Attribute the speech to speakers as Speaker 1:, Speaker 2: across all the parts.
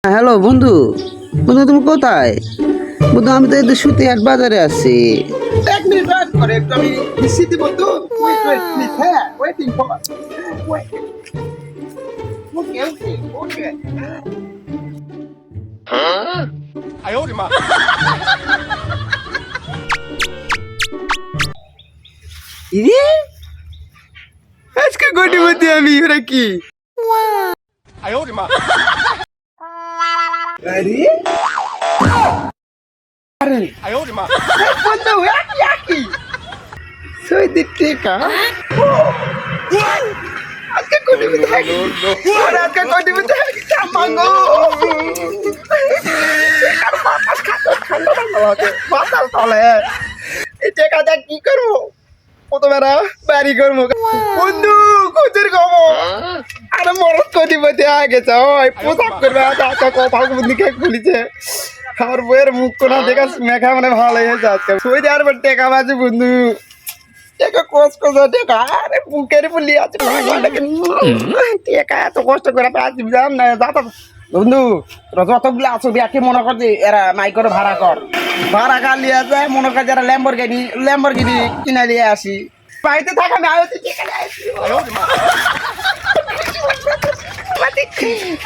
Speaker 1: Hello বন্ধু, বন্ধু তুমি কোথায়? বন্ধু আমি তো একটু শুতে হাট বাজারে আছি।
Speaker 2: এক মিনিট ওয়েট করে একটু আমি মিশিয়ে দিব তো ওয়েট ওয়েট প্লিজ হ্যাঁ ওয়েটিং ফর ওকে ওকে ওকে ইরে আজকে গোটি মধ্যে আমি ওরা কি আরে আরে বন্ধু একই একই সৈদিক টেকা আজকে গোটি মধ্যে আজকে গোটি মধ্যে চামাঙ্গো বাতাল তলে এই টেকাটা কি করবো প্রথমে বাড়ি করবো বন্ধু খুঁজের খবর আরে মরদ কোটিপতি আগে ওই পোশাক করবে কপাল বুদ্ধি খেয়ে খুলিছে আমার বইয়ের মুখ কোনা দেখা মেঘা মানে ভালো হয়েছে আজকে সই দেওয়ার পর টেকা বাজে বন্ধু টেকা কষ্ট করছে টেকা আরে বুকের ফুলি আছে টেকা এত কষ্ট করে পাচ্ছি জান না যাতা বন্ধু যতগুলো আছো বিয়াকে মনে করছি এরা মাইকরে ভাড়া কর ভাড়া কার লিয়ে যায় মনে কর যারা ল্যাম্বরগিনি কিনে নিয়ে আসি বাড়িতে থাকা না হচ্ছে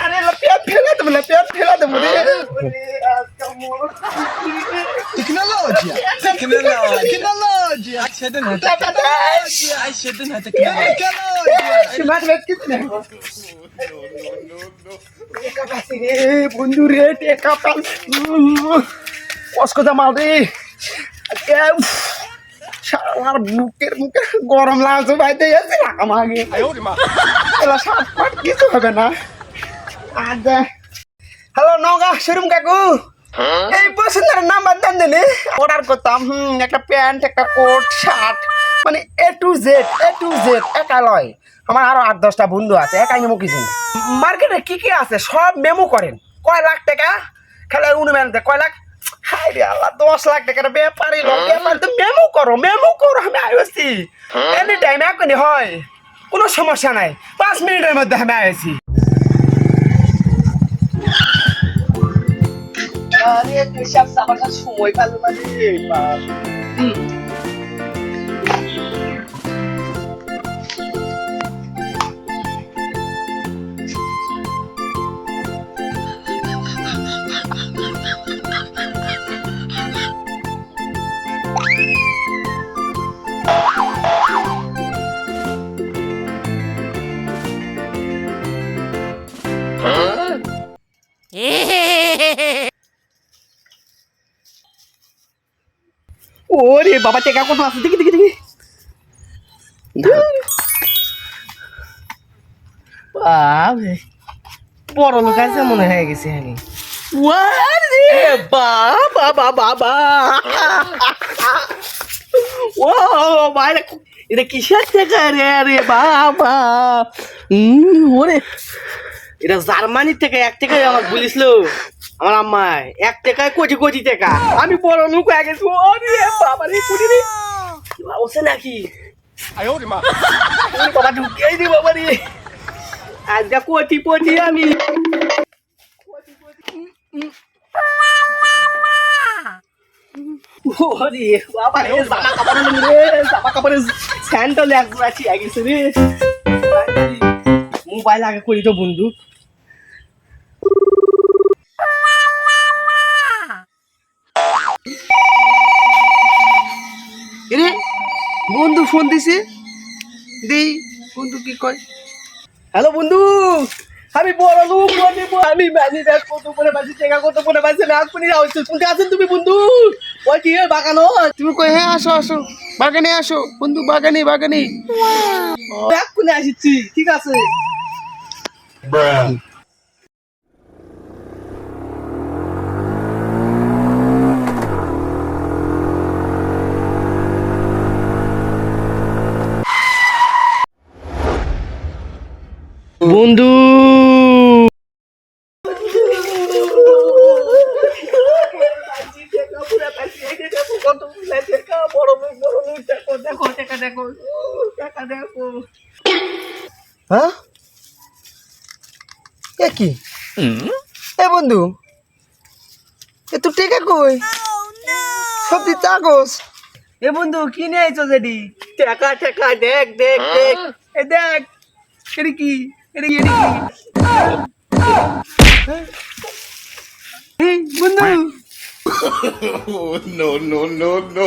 Speaker 2: আরে পেট ফেলা দেবো রে
Speaker 3: Tecnologia.
Speaker 2: বন্ধু রে টেকা পাল কসকো মাল রে শালার বুকের মুখে গরম লাগছে ভাইতে যাচ্ছে না আমাকে এলা সাত পাট কিছু হবে না আচ্ছা হ্যালো নওগাঁ শোরুম কাকু এই পছন্দের নাম্বার দেন দিনে অর্ডার করতাম একটা প্যান্ট একটা কোট শার্ট মানে এ টু জেড একা লয় আমার আরো 8-10টা বন্ধু আছে একাই নেবো কিছু মার্কেটে কি কি আছে সব মেমো করেন কয় লাখ টাকা খেলে অনুমানতে কয় লাখ হাই রে আল্লাহ 10 লাখ টাকার ব্যাপারই ব্যাপার তো মেমো করো আমি আইছি এনি টাইম এখনই হয় কোনো সমস্যা নাই 5 মিনিটের মধ্যে আমি আইছি আরে তুই সব আমার কাছে সময় পেলো না রে ওরে বাবা টেকা কত আছে দেখি
Speaker 3: বাবা বড় লোক আছে মনে হয়ে গেছে আমি বাবা ও বাইরে এটা কিসের টাকা রে রে বাবা ওরে এটা জার্মানির থেকে 1 টাকায় আমার বলিছিল আমার আম্মায় 1 টাকায় কোটি টাকা আমি বড় লোক হয়ে গেছি ওরে বাবা রে কোটি রে ওসে নাকি বাবা ঢুকিয়ে দি বাবা রে আজকে কোটি আমি ওরে বাবা রে জামা কাপড়ে স্যান্ডেল একবার আছে গেছে রে মোবাইল আগে করি তো বন্ধু
Speaker 2: রে বন্ধু ফোন দিছে দেই বন্ধু কি কয়
Speaker 3: হ্যালো বন্ধু আমি বড় লোক আমি ম্যানেজার কত করে বাজি টাকা কত করে বাজি না আপনি যাচ্ছেন শুনতে আছেন তুমি বন্ধু ওই কি বাগানো
Speaker 2: তুমি কই হ্যাঁ আসো বাগানে আসো বন্ধু বাগানে
Speaker 3: এক্ষুনি আসছি ঠিক আছে বন্ধু
Speaker 2: হ্যাঁ কি এ বন্ধু এ তুই টেকা কই সত্যি চাগোস
Speaker 3: এ বন্ধু কি নিয়ে আইছো যেডি টাকা টাকা দেখ দেখ দেখ এ দেখ এটা কি এটা কি এই বন্ধু
Speaker 2: no no no no